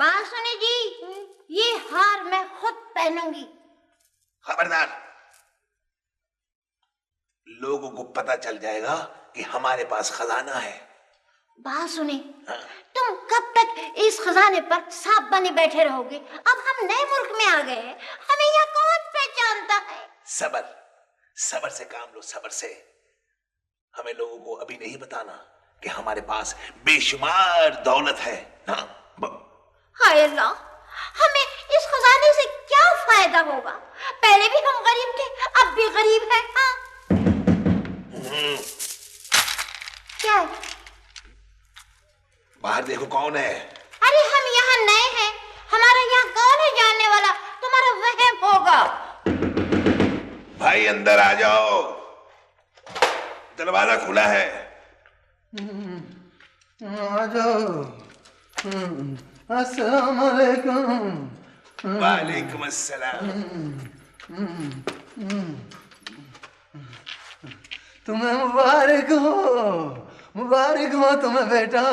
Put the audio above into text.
बांसुनी जी, ये हार मैं खुद पहनूंगी। खबरदार, लोगों को पता चल जाएगा कि हमारे पास खजाना है। बांसुनी, तुम कब तक इस खजाने पर सांप बने बैठे रहोगे? अब हम नए मुल्क में आ गए हैं, हमें यहाँ कौन पहचानता है? सबर, सबर से काम लो, सबर से। हमें लोगों को अभी नहीं बताना कि हमारे पास बेशुमार दौलत है। हाय अल्लाह, हमें इस खजाने से क्या फायदा होगा? पहले भी हम गरीब थे, अब भी गरीब हैं। हाँ, क्या है? बाहर देखो कौन है। अरे हम यहाँ नए हैं, हमारा यहाँ कौन है जानने वाला? तुम्हारा वहम होगा। भाई अंदर आ जाओ, दरवाजा खुला है। आ जाओ। अस्सलाम वालेकुम। वालेकुम अस्सलाम। तुम्हें मुबारक हो तुम्हें बेटा।